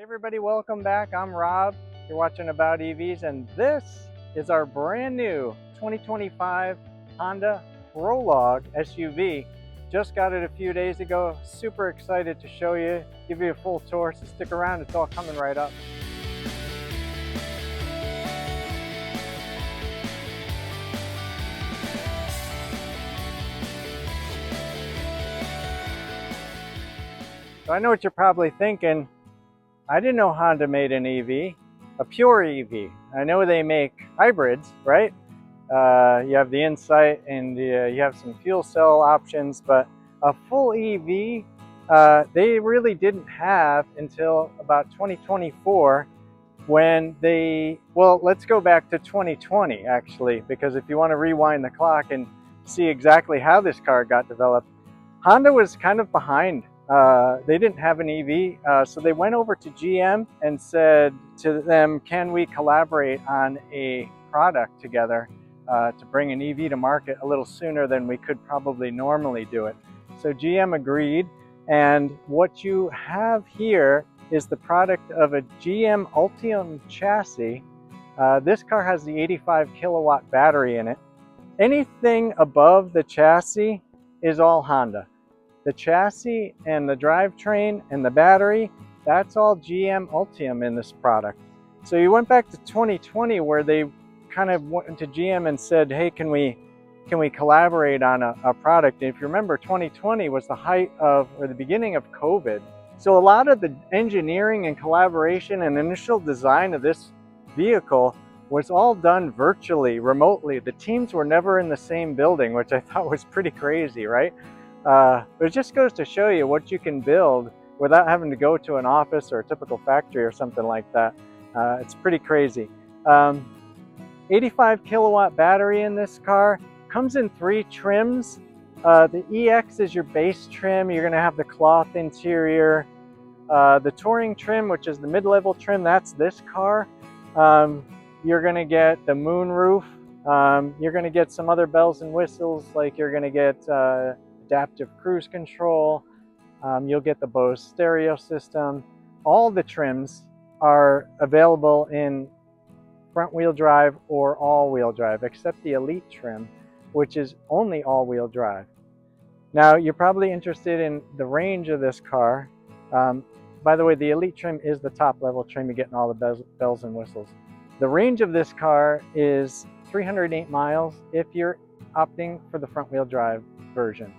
Hey everybody, welcome back. I'm Rob. You're watching About EVs, and this is our brand new 2025 Honda Prologue SUV. Just got it a few days ago. Super excited to show you, give you a full tour, so stick around. It's all coming right up. So I know what you're probably thinking. I didn't know Honda made an EV, a pure EV. I know they make hybrids, right? You have the Insight and you have some fuel cell options, but a full EV, they really didn't have until about 2024 when well, let's go back to 2020 actually, because if you want to rewind the clock and see exactly how this car got developed, Honda was kind of behind. They didn't have an EV, so they went over to GM and said to them, can we collaborate on a product together to bring an EV to market a little sooner than we could probably normally do it. So GM agreed, and what you have here is the product of a GM Ultium chassis. This car has the 85 kilowatt battery in it. Anything above the chassis is all Honda. The chassis and the drivetrain and the battery, that's all GM Ultium in this product. So you went back to 2020 where they kind of went to GM and said, hey, can we collaborate on a product? And if you remember, 2020 was the height of, or the beginning of COVID. So a lot of the engineering and collaboration and initial design of this vehicle was all done virtually, remotely. The teams were never in the same building, which I thought was pretty crazy, right? But it just goes to show you what you can build without having to go to an office or a typical factory or something like that. It's pretty crazy. 85 kilowatt battery in this car. Comes in 3 trims. The EX is your base trim. You're going to have the cloth interior. The Touring trim, which is the mid-level trim, that's this car. You're going to get the moonroof. You're going to get some other bells and whistles, like you're going to get adaptive cruise control. You'll get the Bose stereo system. All the trims are available in front-wheel drive or all-wheel drive, except the Elite trim, which is only all-wheel drive. Now, you're probably interested in the range of this car. By the way, the Elite trim is the top-level trim. You're getting all the bells and whistles. The range of this car is 308 miles if you're opting for the front-wheel drive version.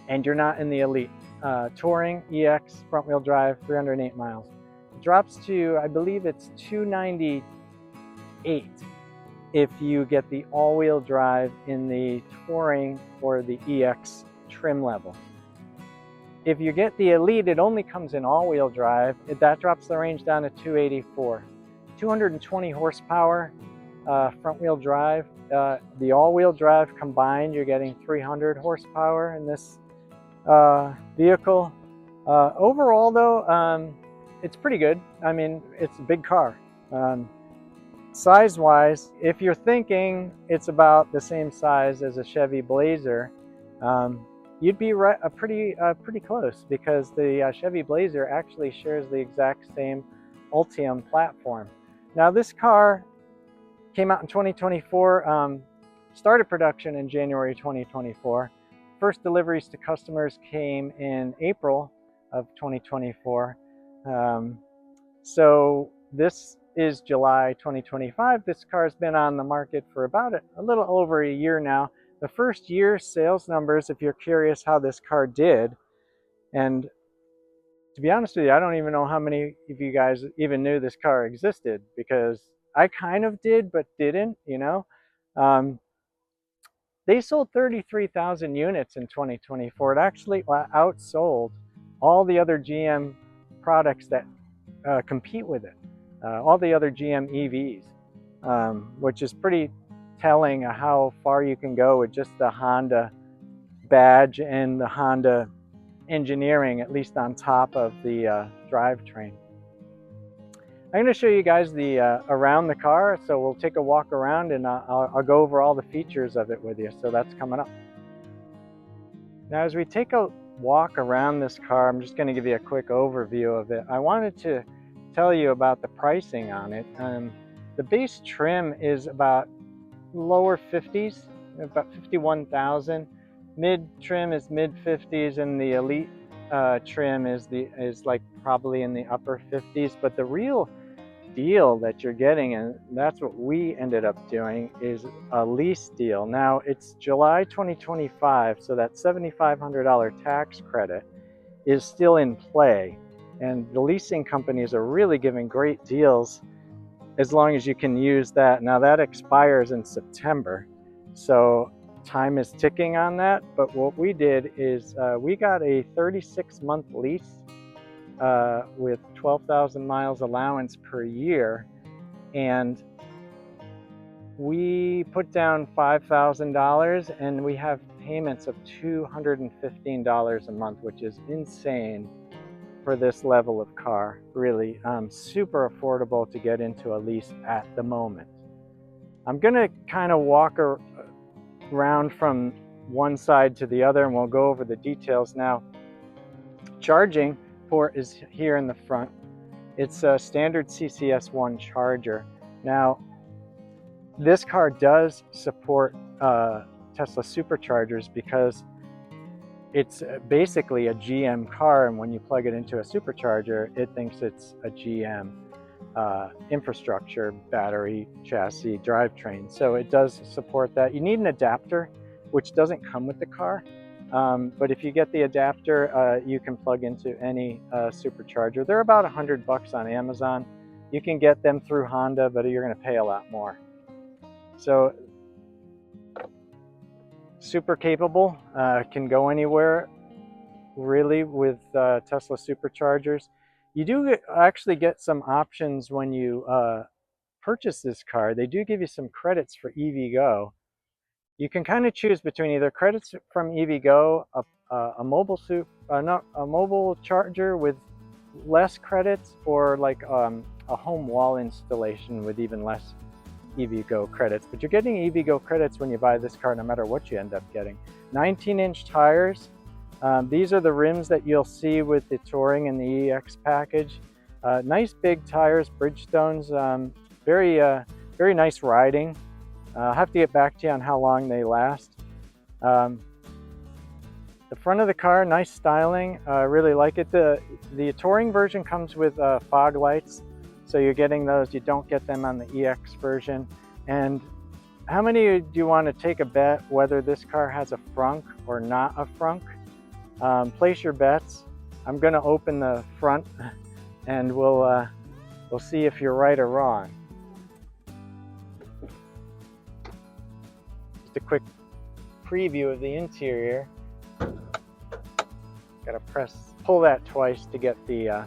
And you're not in the Elite. Touring, EX, front-wheel drive, 308 miles. It drops to, I believe it's 298 if you get the all-wheel drive in the Touring or the EX trim level. If you get the Elite, it only comes in all-wheel drive. That drops the range down to 284. 220 horsepower, front-wheel drive. The all-wheel drive combined, you're getting 300 horsepower in this vehicle. Overall though, it's pretty good. I mean, it's a big car. Size-wise, if you're thinking it's about the same size as a Chevy Blazer, you'd be pretty close, because the Chevy Blazer actually shares the exact same Ultium platform. Now this car came out in 2024, started production in January 2024. First deliveries to customers came in April of 2024. So this is July 2025. This car has been on the market for about a little over a year now. The first year sales numbers, if you're curious how this car did, and to be honest with you, I don't even know how many of you guys even knew this car existed, because I kind of did, but didn't, you know. They sold 33,000 units in 2024. It actually outsold all the other GM products that compete with it, all the other GM EVs, which is pretty telling of how far you can go with just the Honda badge and the Honda engineering, at least on top of the drivetrain. I'm going to show you guys the around the car, so we'll take a walk around and I'll go over all the features of it with you. So that's coming up. Now, as we take a walk around this car, I'm just going to give you a quick overview of it. I wanted to tell you about the pricing on it. The base trim is about lower 50s, about 51,000. Mid trim is mid 50s, and the elite trim is like probably in the upper 50s. But the real deal that you're getting, and that's what we ended up doing, is a lease deal. Now it's July 2025, so that $7,500 tax credit is still in play, and the leasing companies are really giving great deals as long as you can use that. Now that expires in September, so time is ticking on that. But what we did is we got a 36-month lease with 12,000 miles allowance per year, and we put down $5,000, and we have payments of $215 a month, which is insane for this level of car. Really super affordable to get into a lease at the moment. I'm gonna kind of walk around from one side to the other, and we'll go over the details now. Charging port is here in the front. It's a standard CCS1 charger. Now, this car does support Tesla Superchargers because it's basically a GM car, and when you plug it into a supercharger, it thinks it's a GM infrastructure, battery, chassis, drivetrain. So it does support that. You need an adapter, which doesn't come with the car. But if you get the adapter, you can plug into any supercharger. They're about $100 on Amazon. You can get them through Honda, but you're going to pay a lot more. So super capable, can go anywhere really with Tesla Superchargers. You do actually get some options when you purchase this car. They do give you some credits for EVgo. You can kind of choose between either credits from EVgo, a mobile charger with less credits, or like a home wall installation with even less EVgo credits. But you're getting EVgo credits when you buy this car, no matter what you end up getting. 19-inch tires. These are the rims that you'll see with the Touring and the EX package. Nice big tires, Bridgestones. Very nice riding. I'll have to get back to you on how long they last. The front of the car, nice styling. Really like it. The Touring version comes with fog lights, so you're getting those. You don't get them on the EX version. And how many do you want to take a bet whether this car has a frunk or not a frunk? Place your bets. I'm going to open the front, and we'll see if you're right or wrong. Just a quick preview of the interior. Got to pull that twice to get the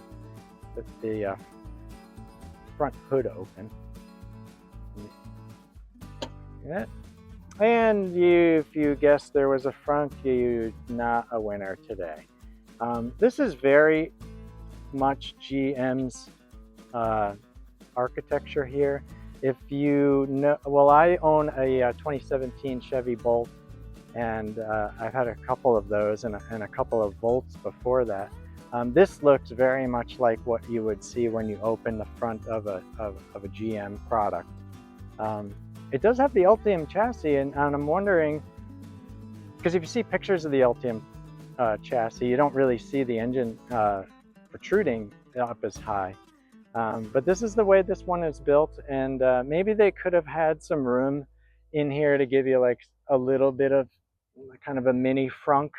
front hood open. Yeah. And if you guessed there was a front, you're not a winner today. This is very much GM's architecture here. If you know, well, I own a 2017 Chevy Bolt, and I've had a couple of those and a couple of Volts before that. This looks very much like what you would see when you open the front of a GM product. It does have the Ultium chassis, and I'm wondering, because if you see pictures of the Ultium chassis, you don't really see the engine protruding up as high. But this is the way this one is built, and maybe they could have had some room in here to give you like a little bit of kind of a mini frunk,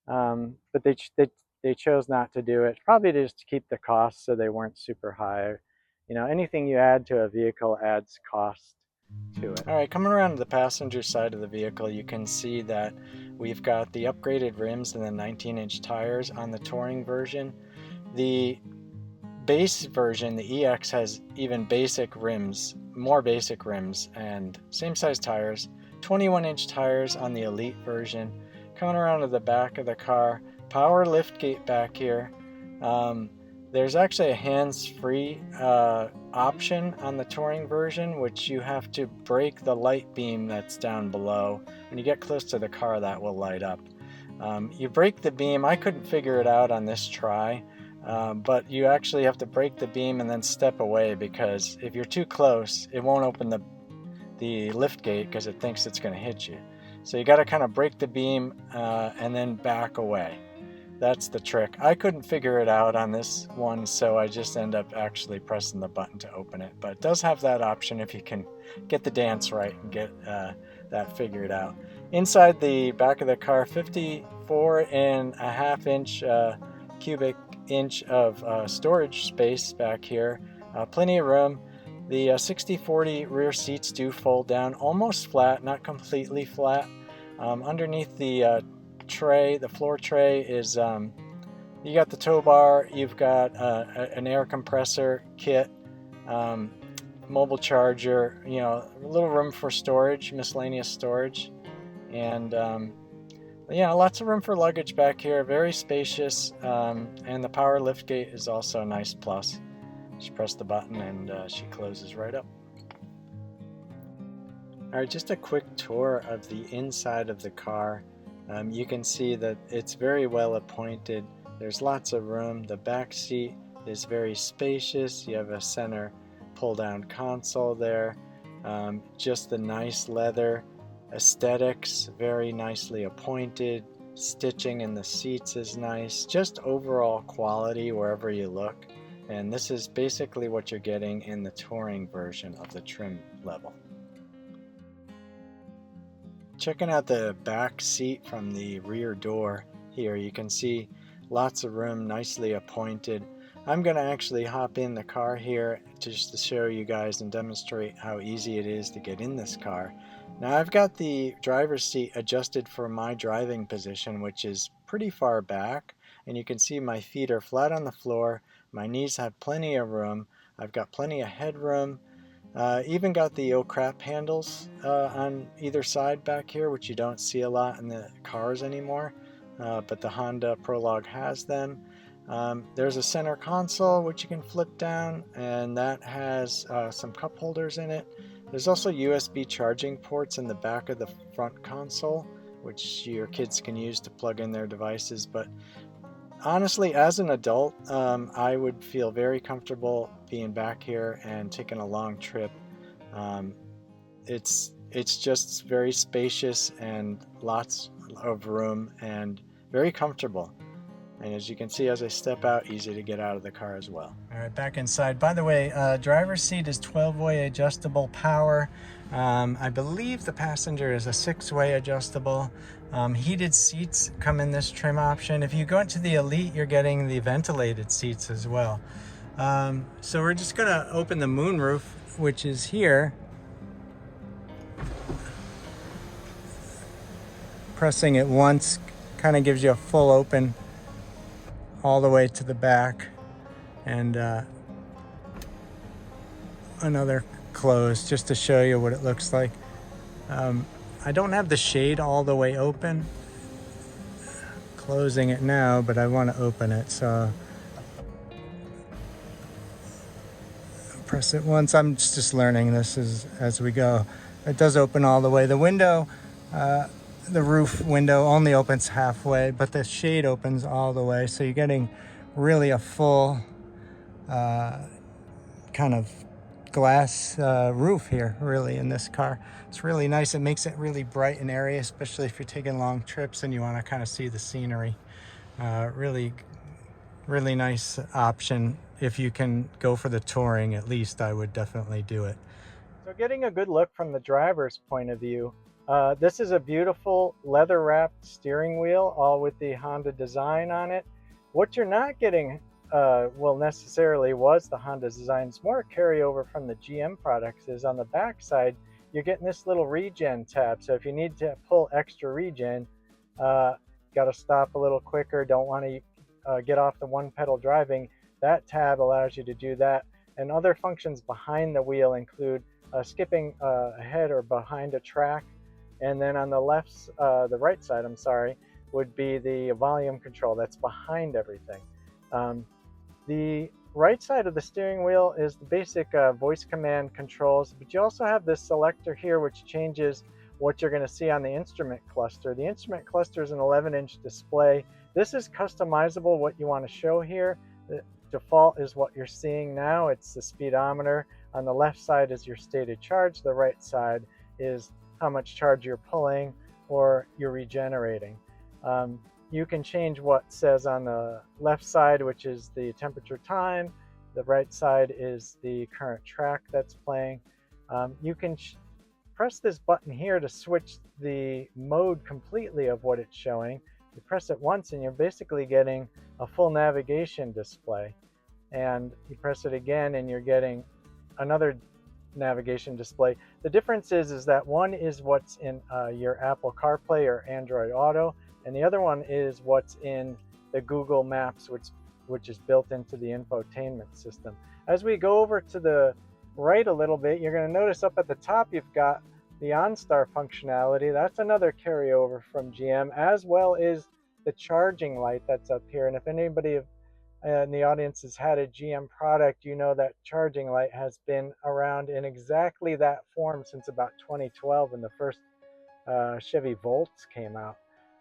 but they chose not to do it, probably just to keep the costs so they weren't super high. You know, anything you add to a vehicle adds cost to it. All right, coming around to the passenger side of the vehicle, you can see that we've got the upgraded rims and the 19-inch tires on the Touring version. The base version, the EX, has even basic rims, more basic rims, and same size tires. 21-inch tires on the Elite version. Coming around to the back of the car, power liftgate back here. There's actually a hands-free option on the Touring version, which you have to break the light beam that's down below. When you get close to the car, that will light up. You break the beam. I couldn't figure it out on this try, but you actually have to break the beam and then step away, because if you're too close, it won't open the lift gate because it thinks it's going to hit you. So you got to kind of break the beam and then back away. That's the trick. I couldn't figure it out on this one, so I just end up actually pressing the button to open it. But it does have that option if you can get the dance right and get that figured out. Inside the back of the car, 54.5 inch cubic inch of storage space back here. Plenty of room. The 60/40 rear seats do fold down almost flat, not completely flat. Underneath the tray, the floor tray is, you got the tow bar, you've got an air compressor kit, mobile charger, you know, a little room for storage, miscellaneous storage, and yeah, lots of room for luggage back here, very spacious, and the power lift gate is also a nice plus. Just press the button and she closes right up. Alright, just a quick tour of the inside of the car. You can see that it's very well appointed. There's lots of room. The back seat is very spacious. You have a center pull-down console there. Just the nice leather aesthetics, very nicely appointed. Stitching in the seats is nice. Just overall quality wherever you look. And this is basically what you're getting in the touring version of the trim level. Checking out the back seat from the rear door here, you can see lots of room, nicely appointed. I'm going to actually hop in the car here just to show you guys and demonstrate how easy it is to get in this car. Now I've got the driver's seat adjusted for my driving position, which is pretty far back, and you can see my feet are flat on the floor. My knees have plenty of room. I've got plenty of headroom. Even got the oh crap handles on either side back here, which you don't see a lot in the cars anymore, but the Honda Prologue has them. There's a center console which you can flip down, and that has some cup holders in it. There's also USB charging ports in the back of the front console, which your kids can use to plug in their devices. But honestly, as an adult, I would feel very comfortable being back here and taking a long trip. It's just very spacious and lots of room and very comfortable. And as you can see, as I step out, easy to get out of the car as well. All right, back inside. By the way, driver's seat is 12-way adjustable power. I believe the passenger is a 6-way adjustable. Heated seats come in this trim option. If you go into the Elite, you're getting the ventilated seats as well. So we're just gonna open the moonroof, which is here. Pressing it once kind of gives you a full open all the way to the back, and another close just to show you what it looks like. I don't have the shade all the way open. Closing it now, but I want to open it, so press it once. I'm just learning this as we go. It does open all the way. The window, the roof window only opens halfway, but the shade opens all the way, so you're getting really a full kind of glass roof here, really, in this car. It's really nice. It makes it really bright and airy, especially if you're taking long trips and you want to kind of see the scenery. Really nice option. If you can go for the touring, at least I would definitely do it. So getting a good look from the driver's point of view, this is a beautiful leather-wrapped steering wheel, all with the Honda design on it. What you're not getting, well, necessarily was the Honda design. It's more a carryover from the GM products. Is on the back side, you're getting this little regen tab. So if you need to pull extra regen, got to stop a little quicker, don't want to get off the one pedal driving, that tab allows you to do that. And other functions behind the wheel include skipping ahead or behind a track. And then on the left, the right side, I'm sorry, would be the volume control that's behind everything. The right side of the steering wheel is the basic voice command controls, but you also have this selector here which changes what you're going to see on the instrument cluster. The instrument cluster is an 11-inch display. This is customizable what you want to show here. The default is what you're seeing now. It's the speedometer. On the left side is your stated charge. The right side is how much charge you're pulling or you're regenerating. You can change what says on the left side, which is the temperature time. The right side is the current track that's playing. You can press this button here to switch the mode completely of what it's showing. You press it once and you're basically getting a full navigation display. And you press it again and you're getting another navigation display. The difference is that one is what's in your Apple CarPlay or Android Auto, and the other one is what's in the Google Maps, which is built into the infotainment system. As we go over to the right a little bit, you're going to notice up at the top you've got the OnStar functionality. That's another carryover from GM, as well as the charging light that's up here. And if anybody in the audience has had a GM product, you know that charging light has been around in exactly that form since about 2012 when the first Chevy Volts came out.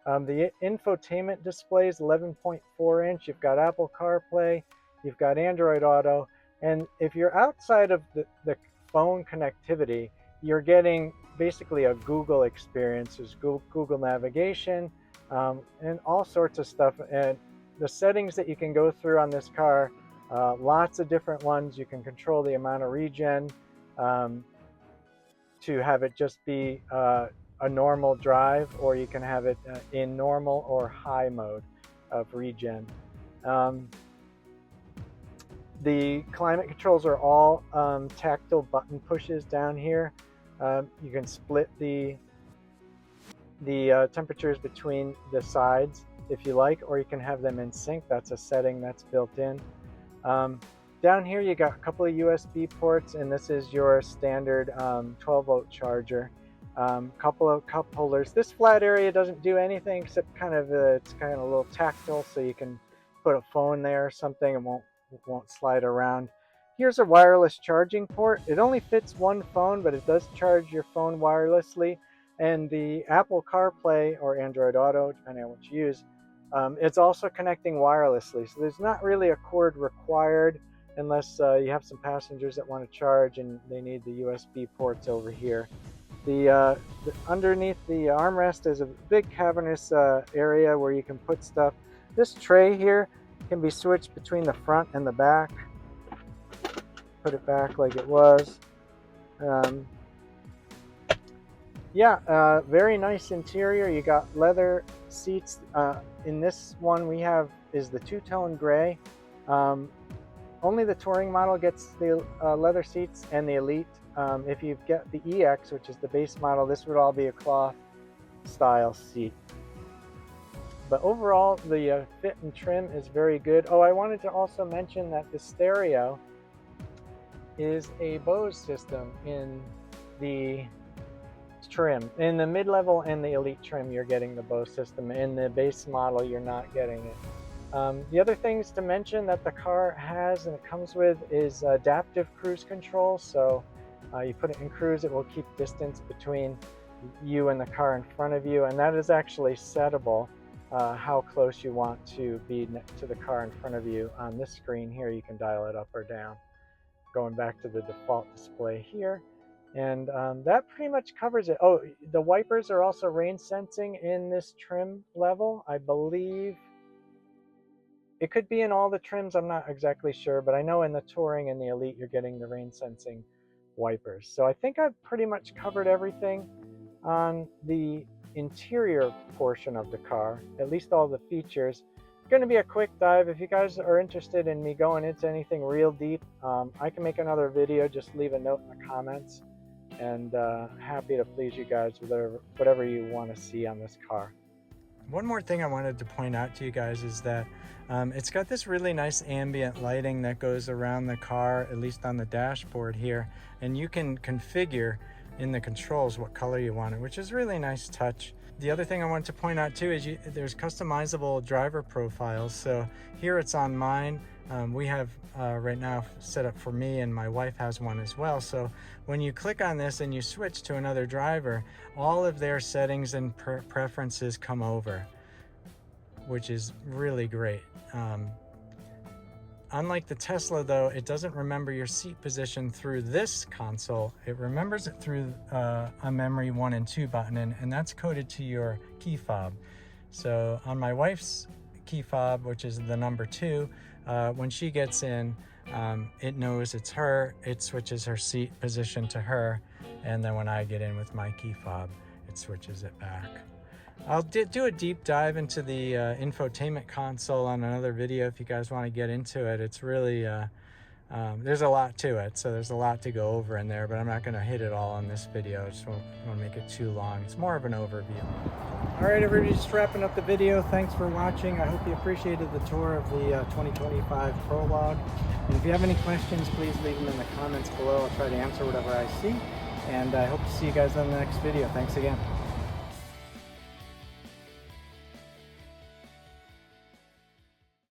The infotainment display is 11.4 inch. You've got Apple CarPlay, you've got Android Auto, and if you're outside of the phone connectivity, you're getting basically a Google experience. There's Google navigation and all sorts of stuff. And the settings that you can go through on this car, lots of different ones. You can control the amount of regen to have it just be a normal drive, or you can have it in normal or high mode of regen. The climate controls are all tactile button pushes down here. You can split the temperatures between the sides if you like, or you can have them in sync. That's a setting that's built in. Down here you got a couple of USB ports, and this is your standard 12-volt charger. Couple of cup holders. This flat area doesn't do anything except it's kind of a little tactile, so you can put a phone there or something. It won't slide around. Here's a wireless charging port. It only fits one phone, but it does charge your phone wirelessly. And the Apple CarPlay or Android Auto, depending on what you use, it's also connecting wirelessly. So there's not really a cord required unless you have some passengers that want to charge and they need the USB ports over here. Underneath the armrest is a big cavernous area where you can put stuff. This tray here can be switched between the front and the back. Put it back like it was. Very nice interior. You got leather seats. In this one we have is the two-tone gray. Only the touring model gets the leather seats, and the Elite. If you get the EX, which is the base model, this would all be a cloth style seat. But overall, the fit and trim is very good. Oh, I wanted to also mention that the stereo is a Bose system in the trim. In the mid-level and the Elite trim, you're getting the Bose system. In the base model, you're not getting it. The other things to mention that the car has and it comes with is adaptive cruise control. So you put it in cruise, it will keep distance between you and the car in front of you, and that is actually settable, how close you want to be to the car in front of you. On this screen here, you can dial it up or down, going back to the default display here. And that pretty much covers it. Oh, the wipers are also rain sensing in this trim level. I believe it could be in all the trims, I'm not exactly sure, but I know in the Touring and the Elite you're getting the rain sensing wipers. So I think I've pretty much covered everything on the interior portion of the car, at least all the features. It's going to be a quick dive. If you guys are interested in me going into anything real deep, I can make another video. Just leave a note in the comments, and happy to please you guys with whatever you want to see on this car. One more thing I wanted to point out to you guys is that it's got this really nice ambient lighting that goes around the car, at least on the dashboard here, and you can configure in the controls what color you want it, which is really nice touch. The other thing I wanted to point out too is there's customizable driver profiles. So here it's on mine. We have right now set up for me, and my wife has one as well. So when you click on this and you switch to another driver, all of their settings and preferences come over, which is really great. Unlike the Tesla though, it doesn't remember your seat position through this console. It remembers it through a memory 1 and 2 button, and that's coded to your key fob. So on my wife's key fob, which is the number 2, when she gets in, it knows it's her, it switches her seat position to her, and then when I get in with my key fob, it switches it back. I'll do a deep dive into the infotainment console on another video if you guys want to get into it. It's really, there's a lot to it, so there's a lot to go over in there, but I'm not going to hit it all in this video. I just won't want to make it too long. It's more of an overview. All right, everybody, just wrapping up the video. Thanks for watching. I hope you appreciated the tour of the 2025 Prologue. And if you have any questions, please leave them in the comments below. I'll try to answer whatever I see. And I hope to see you guys on the next video. Thanks again.